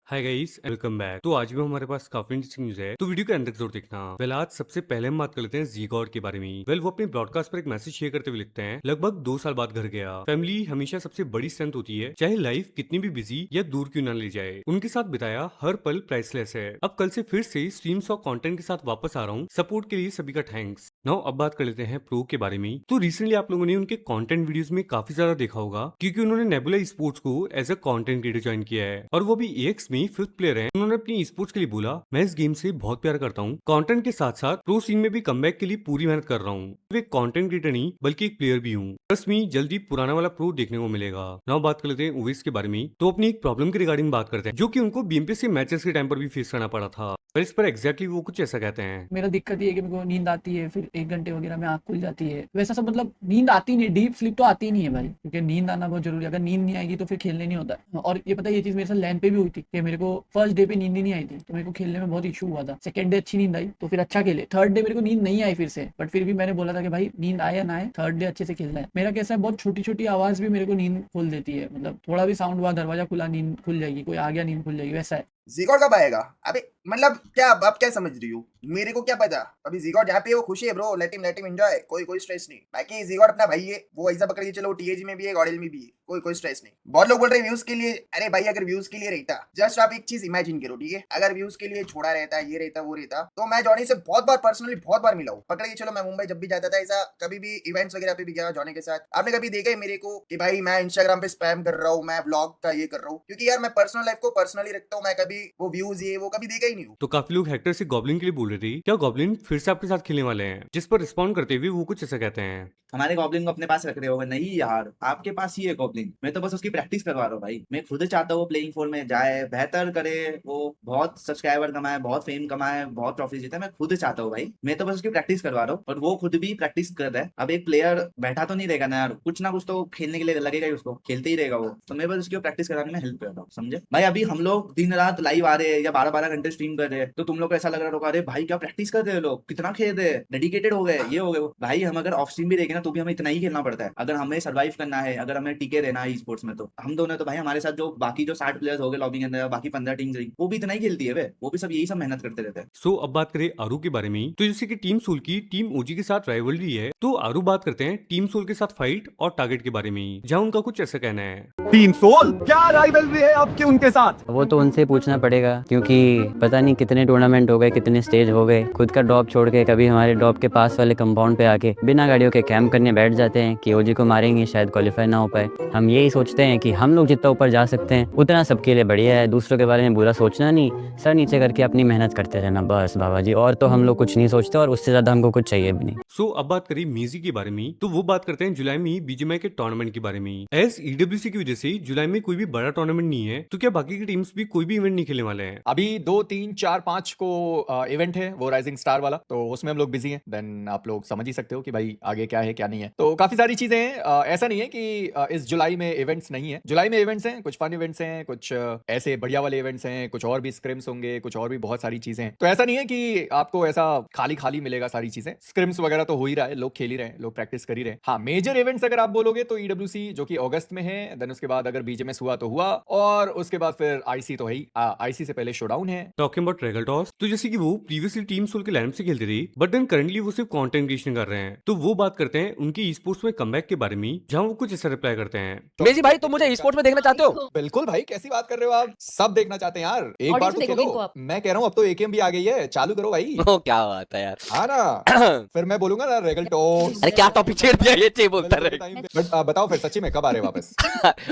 Hi guys welcome back. तो आज भी हमारे पास काफी इंटरेस्टिंग न्यूज है, तो वीडियो के अंदर जरूर देखना। वेल आज सबसे पहले हम बात कर लेते हैं जी गॉड के बारे में। वेल वो अपने ब्रॉडकास्ट पर एक मैसेज शेयर करते हुए लिखते हैं, लगभग 2 साल बाद घर गया। फैमिली हमेशा सबसे बड़ी स्ट्रेंथ होती है, चाहे लाइफ कितनी भी बिजी या दूर क्यों ना ले जाए। उनके साथ बिताया हर पल प्राइसलेस है। अब कल से फिर से स्ट्रीम्स और कंटेंट के साथ वापस आ रहा हूँ। सपोर्ट के लिए सभी का थैंक्स। नाउ अब बात कर लेते हैं प्रो के बारे में। तो रिसेंटली आप लोगों ने उनके कंटेंट वीडियोस में काफी ज्यादा देखा होगा, क्योंकि उन्होंने नेबुला स्पोर्ट्स को as a content creator join किया है और वो भी EX में 5th प्लेयर है। उन्होंने अपनी स्पोर्ट्स के लिए बोला, मैं इस गेम से बहुत प्यार करता हूँ, कंटेंट के साथ साथ प्रो सीन में भी कमबैक के लिए पूरी मेहनत कर रहा हूँ। मैं एक कंटेंट क्रिएटर नहीं बल्कि एक प्लेयर भी हूँ। ट्रस्ट मी, जल्दी पुराना वाला प्रो देखने को मिलेगा। नाउ बात कर लेते हैं ओवेस के बारे में। तो अपनी एक प्रॉब्लम के रिगार्डिंग बात करते हैं, जो कि उनको BMPSC मैचेस के टाइम पर भी फेस करना पड़ा था। पर इस पर एग्जैक्टली वो कुछ ऐसा कहते हैं। मेरा दिक्कत ये है कि मेरे को नींद आती है, फिर 1 घंटे वगैरह में आँख खुल जाती है। वैसा सब मतलब नींद आती नहीं, डीप स्लीप तो आती नहीं है भाई, क्योंकि नींद आना बहुत ज़रूरी है। अगर नींद नहीं आएगी तो फिर खेलने नहीं होता। और ये पता है, ये चीज़ मेरे साथ लैन पे भी हुई थी कि मेरे को फर्स्ट डे पे नींद ही नहीं आई थी, तो मेरे को खेलने में बहुत इशू हुआ था। सेकंड डे अच्छी नींद आई तो फिर अच्छा खेले। थर्ड डे मेरे को नींद नहीं आई फिर से, बट फिर भी मैंने बोला था कि भाई नींद आए या ना आए, थर्ड डे अच्छे से खेलना है। मेरा कैसा है, बहुत छोटी-छोटी आवाज़ भी मेरे को नींद खोल देती है। मतलब थोड़ा भी साउंड हुआ, दरवाज़ा खुला, नींद खुल जाएगी, कोई आ गया नींद खुल जाएगी, वैसा है। जीगॉड कब आएगा? अबे मतलब क्या आप क्या समझ रही हो? मेरे को क्या पता। अभी जीगॉड जहाँ पे है वो खुशी है ब्रो, लेट हिम एंजॉय, कोई स्ट्रेस नहीं। बाकी जीगॉड अपना भाई है, वो ऐसा पकड़ के चलो, TAG में भी है, गॉडेल में भी है, कोई स्ट्रेस नहीं। बहुत लोग बोल रहे हैं व्यूज के लिए। अरे भाई अगर व्यूज के लिए रहता, जस्ट आप एक चीज इमेजिन करो, ठीक है, अगर व्यूज के लिए छोड़ा रहता, ये रहता वो रहता, तो मैं जॉनी से बहुत बार पर्सनली बहुत बार मिला हूँ। पकड़ के चलो, मैं मुंबई जब भी जाता था, ऐसा कभी भी इवेंट्स वगैरह पे भी गया जॉनी के साथ, आपने कभी देखा है मेरे को कि भाई मैं इंस्टाग्राम पे स्पैम कर रहा हूँ, मैं ब्लॉग का ये कर रहा हूँ? क्योंकि यार मैं पर्सनल लाइफ को पर्सनली रखता हूँ, मैं कभी वो व्यूज ये वो कभी देखा ही नहीं हूँ। तो काफी लोग हेक्टर से गॉब्लिन के लिए बोल रहे थे, क्या गॉब्लिन फिर से आपके साथ खेलने वाले हैं? जिस पर रिस्पॉन्ड करते हुए वो कुछ ऐसा कहते हैं। हमारे गॉब्लिन को अपने पास रख रहे हो? नहीं यार, आपके पास ही है गॉब्लिन। मैं तो बस उसकी प्रैक्टिस करवा रहा हूँ भाई। मैं खुद चाहता हूँ वो प्लेइंग फोर में जाए, बेहतर करे, वो बहुत सब्सक्राइबर कमाए, बहुत फेम कमाए, बहुत ट्रॉफी जीते। मैं खुद चाहता हूँ भाई। मैं तो बस उसकी प्रैक्टिस करवा रहा हूँ और वो खुद भी प्रैक्टिस कर रहा है। अब एक प्लेयर बैठा तो नहीं रहेगा ना यार, कुछ ना कुछ तो खेलने के लिए लगेगा ही उसको, खेलते ही रहेगा वो। तो मैं बस उसकी प्रैक्टिस कराने में हेल्प कर रहा हूँ, समझे भाई। अभी हम लोग दिन रात लाइव आ रहे हैं या 12-12 घंटे स्ट्रीम कर रहे हैं, तो तुम लोग को ऐसा लग रहा होगा, अरे भाई क्या प्रैक्टिस कर रहे हो लोग, कितना खेल रहे हैं, डेडिकेटेड हो गए, ये हो गए। भाई हम अगर ऑफ स्ट्रीम भी रहेंगे ना तो भी हमें इतना ही खेलना पड़ता है। अगर हमें सर्वाइव करना है, अगर हमें टिके रहना है स्पोर्ट्स में, तो हम दोनों तो भाई, हमारे साथ जो बाकी जो 60 प्लेयर्स हो गए लॉबी के अंदर, बाकी 15 टीम्स रही, वो भी इतना ही खेलती है वे, वो भी सब यही सब मेहनत करते रहते हैं। सो अब बात करें आरू के बारे में। तो जैसे कि टीम सोल की टीम ओजी के साथ राइवलरी है, तो आरू बात करते हैं टीम सोल के साथ फाइट और टारगेट के बारे में, जहां उनका कुछ ऐसा कहना है। टीम सोल क्या राइवलरी है आपकी उनके साथ? वो तो उनसे पूछना पड़ेगा, क्योंकि पता नहीं कितने टूर्नामेंट हो गए, कितने स्टेज हो गए। खुद का ड्रॉप छोड़ के कभी हमारे ड्रॉप के पास वाले कंपाउंड पे आके बिना गाड़ियों के कैंप करने बैठ जाते हैं कि ओजी को मारेंगे, शायद क्वालिफाई ना हो पाए। हम यही सोचते हैं कि हम लोग जितना ऊपर जा सकते हैं उतना सबके लिए बढ़िया है, दूसरों के बारे में बुरा सोचना नहीं, सर नीचे करके अपनी मेहनत करते रहना बस बाबा जी। और तो हम लोग कुछ नहीं सोचते और उससे ज्यादा हमको कुछ चाहिए भी नहीं। सो अब बात करें मीजी के बारे में। तो वो बात करते हैं जुलाई में BGMI के टूर्नामेंट के बारे में। एस EWC की वजह से जुलाई में कोई भी बड़ा टूर्नामेंट नहीं है, तो क्या बाकी की टीम्स भी कोई भी इवेंट नहीं खेलने वाले हैं? अभी 2, 3, 4, 5 को इवेंट है, वो राइजिंग स्टार वाला, तो उसमें हम लोग बिजी हैं। देन आप लोग समझ ही सकते हो कि भाई आगे क्या है क्या नहीं है। तो काफी सारी चीजें हैं। ऐसा नहीं है कि इस जुलाई में इवेंट्स नहीं है। जुलाई में इवेंट्स हैं, कुछ फन इवेंट्स हैं, कुछ ऐसे बढ़िया वाले इवेंट्स हैं, कुछ और भी स्क्रिम्स होंगे, कुछ और भी बहुत सारी चीजें हैं। तो ऐसा नहीं है कि आपको ऐसा खाली खाली मिलेगा सारी चीजें। स्क्रिम्स वगैरह तो हो ही रहा है, लोग खेल ही रहे हैं, लोग प्रैक्टिस कर ही रहे हैं। हाँ, मेजर इवेंट्स अगर आप बोलोगे तो EWC जो कि अगस्त में है, देन उसके बाद अगर BGMS हुआ तो हुआ, और उसके बाद फिर IC तो है ही। IC से पहले शोडाउन है। टॉकिंग अबाउट रेगल टॉस, तो जैसे कि वो प्रीवियसली टीम सोल के लाइनअप से खेलते थे, बट देन करंटली वो सिर्फ कंटेंट क्रिएशन कर रहे हैं। तो वो बात करते हैं उनकी स्पोर्ट्स में कमबैक के बारे में, जहां वो कुछ ऐसा रिप्लाई करते हैं। मेजी भाई, तुम मुझे स्पोर्ट्स में देखना चाहते हो? बिल्कुल भाई, कैसी बात कर रहे हो आप? सब देखना चाहते हैं यार, एक बार ऑडियंस तो में देखोगे खेलो। इनको आप? मैं कह रहा हूँ अब तो AKM भी आ गई है, चालू करो भाई। ओ क्या बात है यार। हाँ ना, फिर मैं बोलूंगा ना रेगल टॉस। अरे क्या टॉपिक छेड़ दिया, ये चाहिए बोलता रहे। बट बताओ फिर सच्ची में कब आ रहे वापस?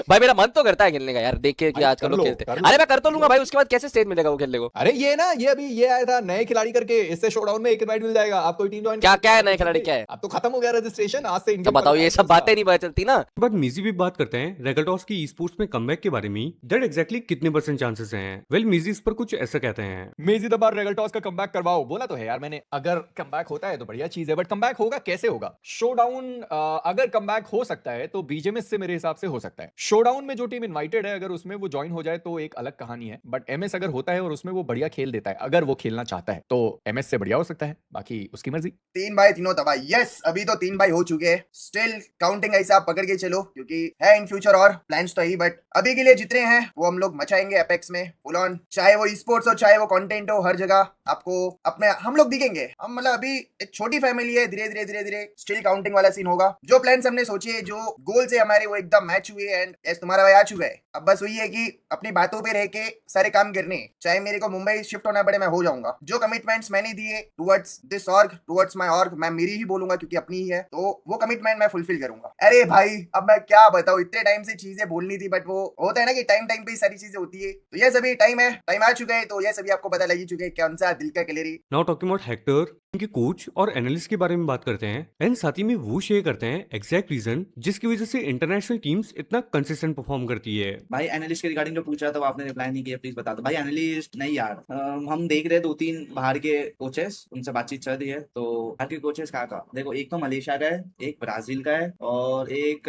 भाई मेरा मन तो करता है खेलने का यार, देख के कि अरे आजकल कर लोग लो, खेलते हैं। कर लो। अरे मैं कर तो लूंगा भाई, उसके बाद कैसे स्टेज मिलेगा वो खेलने को? अरे ये ना, ये अभी ये आया था नए खिलाड़ी करके, इससे शोडाउन में एक इनवाइट मिल जाएगा। आप कोई टीम ज्वाइन क्या क्या है नए खिलाड़ी, क्या है? अब तो खत्म हो गया रजिस्ट्रेशन, आज से तो बताओ, ये सब बातें नहीं पता चलती ना। बट मीजी भी बात करते हैं रेगल टॉस की स्पोर्ट्स में कमबैक के बारे में, दैट एग्जैक्टली कितने % चांसेस हैं। वेल मीजी इस पर कुछ ऐसा कहते हैं। मेजी द बार रेगल टॉस का कमबैक करवाओ, बोला तो है यार मैंने। अगर कमबैक होता है तो बढ़िया चीज है, बट कमबैक होगा कैसे होगा? शोडाउन अगर कमबैक हो सकता है तो BGMS से मेरे हिसाब से हो सकता है। शोडाउन में जो टीम इनवाइटेड है, अगर उसमें वो ज्वाइन हो जाए तो एक अलग कहानी है। बट MS अगर होता है और उसमें वो बढ़िया खेल देता है, अगर वो खेलना चाहता है, तो MS से बढ़िया हो सकता है, बाकी उसकी मर्जी। 3 बाय तीनों तबाह। यस, अभी तो 3 बाय हो चुके हैं। स्टिल काउंटिंग ऐसा आप पकड़ के चलो, क्योंकि है इन फ्यूचर और प्लान्स तो ही, बट अभी के लिए जितने हैं वो हम लोग मचाएंगे एपेक्स में फुल ऑन, चाहे वो स्पोर्ट्स हो चाहे वो कंटेंट हो, हर जगह आपको अपने हम लोग दिखेंगे। हम मतलब अभी एक छोटी फैमिली है, धीरे धीरे स्टिल काउंटिंग वाला सीन होगा। जो प्लान्स हमने सोचे है, जो गोल्स है हमारे, वो एकदम मैच हुए एंड यस तुम्हारा भाई आ चुका है। अब बस वही है कि अपनी बातों पे रह के सारे काम करने, चाहे मेरे को मुंबई शिफ्ट होना पड़े मैं हो जाऊंगा। जो कमिटमेंट्स मैंने दिए towards this org, towards my org, मैं मेरी ही बोलूंगा क्योंकि अपनी ही है, तो वो कमिटमेंट मैं फुलफिल करूंगा। अरे भाई अब मैं क्या बताऊं, इतने टाइम से चीजें बोलनी थी, बट वो होता है ना कि टाइम पे ही सारी चीजें होती है। तो ये सभी टाइम आ चुका है, तो ये सभी आपको पता लग ही चुके हैं कौन सा दिल का कैलेरी। नाउ टॉकिंग अबाउट हेक्टर, उनके कोच और एनालिस्ट के बारे में बात करते हैं एंड साथ ही में वो शेयर करते हैं एग्जैक्ट रीजन जिसकी वजह से इंटरनेशनल टीम्स इतना कंसिस्टेंट परफॉर्म करती है। भाई एनालिस्ट के रिगार्डिंग जो पूछा था वो आपने रिप्लाई नहीं किया, प्लीज बता दो। भाई एनालिस्ट नहीं यार, हम देख रहे हैं 2-3 बाहर के कोचेस, उनसे बातचीत चल रही है। तो बाहर के कोचेस का देखो, एक तो मलेशिया का है, एक ब्राजील का है और एक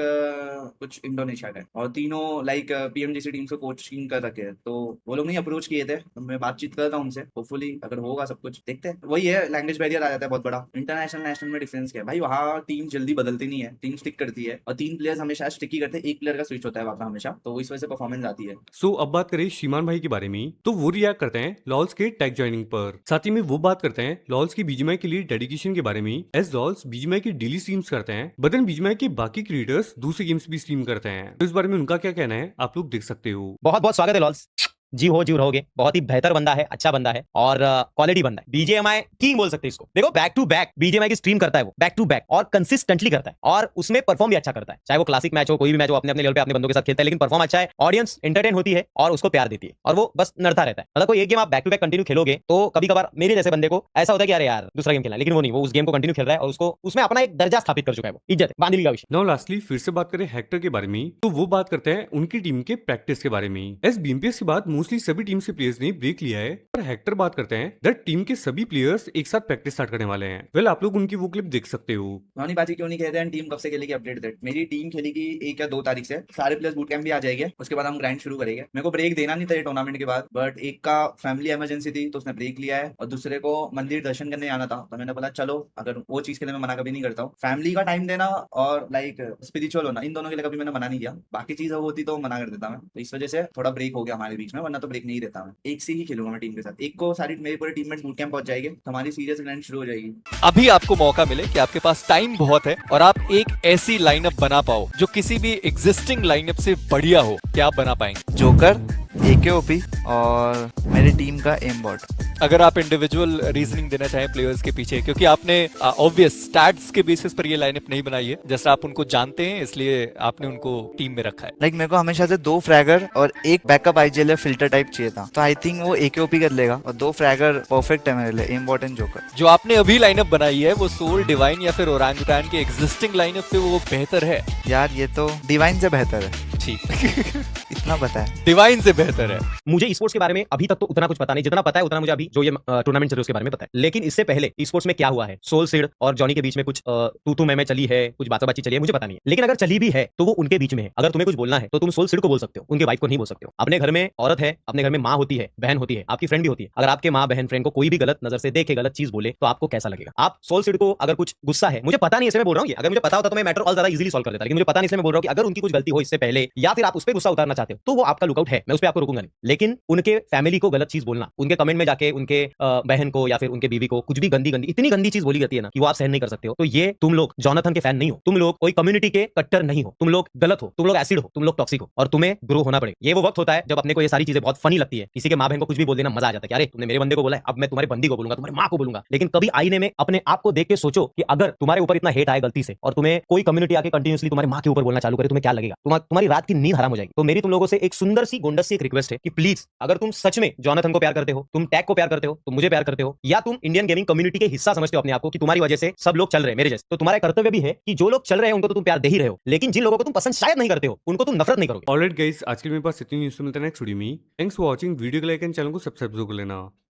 कुछ इंडोनेशिया का है, और तीनों लाइक पीएमजीसी टीम से कोचिंग कर रखे हैं। तो वो लोग नहीं अप्रोच किए थे, तो मैं बातचीत कर रहा हूँ उनसे, होपफुली अगर होगा सब कुछ देखते हैं। वही है, लैंग्वेज बैरियर आ जाता है बहुत बड़ा। इंटरनेशनल नेशनल में डिफरेंस क्या है भाई, वहाँ टीम जल्दी बदलती नहीं है, टीम स्टिक करती है, और 3 प्लेयर्स हमेशा स्टिक ही करते हैं, एक प्लेयर का स्विच होता है वहाँ हमेशा, तो इस वजह से परफॉर्मेंस आती है। सो अब बात करें श्रीमान भाई के बारे में, तो वो रिएक्ट करते हैं लॉल्स के टैग ज्वाइनिंग पर। साथ ही में वो बात करते हैं लॉल्स की बीजीएमआई के लिए डेडिकेशन के बारे में, एज लॉल्स बीजीएमआई की डेली स्ट्रीम्स करते हैं, बट देन बीजीएमआई के बाकी क्रिएटर्स दूसरे गेम्स भी स्ट्रीम करते हैं। तो इस बारे में उनका क्या कहना है आप लोग देख सकते हो। बहुत बहुत स्वागत है लॉल्स, जी रहोगे। बहुत ही बेहतर बंदा है, अच्छा बंदा है और क्वालिटी बंदा है। बीजेएमआई किंग बोल सकते हैं इसको। देखो बैक टू बैक बीजेएमआई की स्ट्रीम करता है वो, बैक टू बैक, और कंसिस्टेंटली करता है, और उसमें परफॉर्म भी अच्छा करता है। चाहे वो क्लासिक मैच हो, कोई भी मैच हो, अपने अपने लेवल पे अपने बंदों के साथ खेलता है, लेकिन परफॉर्म अच्छा है, ऑडियंस एंटरटेन होती है और उसको प्यार देती है, और वो बस नड़ता रहता है। मतलब कोई एक गेम आप बैक टू बैक कंटिन्यू खेलोगे तो कभी कभार मेरे जैसे बंदे को ऐसा होता है कि अरे यार दूसरा गेम खेलना है, लेकिन वो नहीं, वो उस गेम को कंटिन्यू खेल रहा है और उसको उसमें अपना एक दर्जा स्थापित कर चुका है, वो इज्जत बांधिली का विषय। नाउ लास्टली फिर से बात करें हेक्टर के बारे में, तो वो बात करते हैं उनकी टीम के प्रैक्टिस के बारे में। एस बीएमपीएस के बाद मोस्टली सभी टीम से प्लेयर्स ने ब्रेक लिया है, पर हेक्टर बात करते हैं दैट टीम के सभी प्लेयर्स एक साथ प्रैक्टिस स्टार्ट करने वाले हैं। वेल आप लोग उनकी वो क्लिप देख सकते हो। रोनी बाजी क्यों नहीं कहते हैं टीम कब से खेलेगी, अपडेट दैट। मेरी टीम खेलेगी 1 या 2 तारीख से, सारे प्लेयर्स बूट कैंप भी आ जाएंगे, उसके बाद हम ग्राइंड शुरू करेंगे। मेरे को ब्रेक देना नहीं था ये टूर्नामेंट के बाद, बट एक का फैमिली इमरजेंसी थी तो उसने ब्रेक लिया है, और दूसरे को मंदिर दर्शन करने आना था, तो मैंने बोला चलो, अगर वो चीज के लिए मैं मना कभी नहीं करता हूँ। फैमिली का टाइम देना और लाइक स्पिरिचुअल होना, इन दोनों के लिए कभी मैंने मना नहीं किया। बाकी चीज होती तो मना कर देता मैं, तो इस वजह से थोड़ा ब्रेक हो गया हमारे बीच में, वरना तो ब्रेक नहीं देता मैं। एक से ही खेलूंगा मैं टीम के साथ, एक को सारी मेरे पूरे टीममेट्स बूट कैंप पहुंच जाएंगे, तो हमारी सीरियस ग्राइंड शुरू हो जाएगी। अभी आपको मौका मिले कि आपके पास टाइम बहुत है और आप एक ऐसी लाइनअप बना पाओ जो किसी भी एग्जिस्टिंग लाइनअप से बढ़िया हो, क्या आप बना पाएंगे? जोकर, एकेओपी और मेरी टीम का एम बॉट। अगर आप इंडिविजुअल रीजनिंग देना चाहें प्लेयर्स के पीछे, क्योंकि आपने ऑब्वियस स्टैट्स के बेसिस पर ये लाइनअप नहीं बनाई है, जैसा आप उनको जानते हैं इसलिए आपने उनको टीम में रखा है। लाइक मेरे को हमेशा से 2 फ्रैगर और एक बैकअप आईजीएल फिल्टर टाइप चाहिए था, तो आई थिंक वो एकेओपी कर लेगा, और 2 फ्रैगर परफेक्ट है मेरे लिए, एम बॉट एंड जोकर। जो आपने अभी लाइनअप बनाई है वो सोल, डिवाइन या फिर ओरांगुटान के एग्जिस्टिंग लाइनअप से वो बेहतर है? यार ये तो डिवाइन से बेहतर है, ठीक इतना पता है। डिवाइन से बेहतर है। मुझे स्पोर्ट्स के बारे में अभी तक तो उतना कुछ पता नहीं, जितना पता है उतना मुझे अभी जो ये टूर्नामेंट चल रही है उसके बारे में पता है। लेकिन इससे पहले स्पोर्ट्स में क्या हुआ है, सोल सीड और जॉनी के बीच में कुछ तू मैं चली है, कुछ बातचीत चली है, मुझे पता नहीं है। लेकिन अगर चली भी है तो वो उनके बीच में है। अगर तुम्हें कुछ बोलना है तो तुम सोल सीड को बोल सकते हो, उनके वाइफ को नहीं बोल सकते हो। अपने घर में औरत है, अपने घर में माँ होती है, बहन होती है, आपकी फ्रेंड भी होती है। अगर आपके माँ बहन फ्रेंड को कोई भी गलत नजर से देखे, गलत चीज बोले, तो आपको कैसा लगेगा? आप सोल सीड को अगर कुछ गुस्सा है, मुझे पता नहीं इसलिए मैं बोल रहा हूँ, अगर मुझे पता होता तो मैं मैटर और ज्यादा इजीली सॉल्व कर देता, लेकिन मुझे पता नहीं इसलिए मैं बोल रहा हूँ कि अगर उनकी कुछ गलती हो इससे पहले, या फिर आप उस पर गुस्सा उतारना चाहते हो, तो वो आपका लुकआउट है, मैं उस पर आपको रोकूंगा नहीं। लेकिन उनके फैमिली को गलत चीज बोलना, उनके कमेंट में जाके उनके बहन को या फिर उनके बीवी को कुछ भी गंदी इतनी गंदी चीज बोली जाती है ना कि वो आप सहन नहीं कर सकते हो, तो ये तुम लोग जॉनथन के फैन नहीं हो, तुम लोग कोई कम्युनिटी के कट्टर नहीं हो, तुम लोग गलत हो, तुम लोग एसिड हो, तुम लोग टॉक्सिक हो, और तुम्हें ग्रो होना पड़ेगा। ये वो वक्त होता है जब अपने को ये सारी चीजें बहुत फनी लगती है। किसी के माँ बहन को कुछ भी बोल देना मजा आ जाता है कि अरे तुमने मेरे बंदे को बोला है, अब मैं तुम्हारे बंदी को बोलूंगा, तुम्हारी माँ को बोलूंगा। लेकिन कभी आईने में अपने आप को देख के सोचो कि अगर तुम्हारे ऊपर इतना हेट आए गलती से, और तुम्हें कोई कम्युनिटी आके कंटिन्यूअसली तुम्हारी माँ के ऊपर बोलना चालू करे, तुम्हें क्या लगेगा? तुम्हारी रात की नींद हराम हो जाएगी। तो मेरी तुम लोगों से एक सुंदर सी गोंडस सी एक रिक्वेस्ट है कि प्लीज, अगर तुम सच में जॉनथन को प्यार करते हो, तुम टैग को प्यार करते हो, तुम मुझे प्यार करते हो, या तुम इंडियन गेमिंग कम्युनिटी के हिस्सा समझते हो अपने आप को कि तुम्हारी वजह से सब लोग चल रहे हैं मेरे जैसे, तो तुम्हारा कर्तव्य भी है कि जो लोग चल रहे हैं उनको तो तुम प्यार दे ही रहे हो, लेकिन जिन लोगों को तुम पसंद शायद नहीं करते हो उनको तुम नफरत नहीं करोगे। ऑलराइट गाइस, आज के लिए मेरे पास इतनी न्यूज़ मिलता है नेक्स्ट वीडियो में। थैंक्स फॉर वाचिंग, वीडियो को लाइक एंड चैनल को सब्सक्राइब जरूर कर लेना।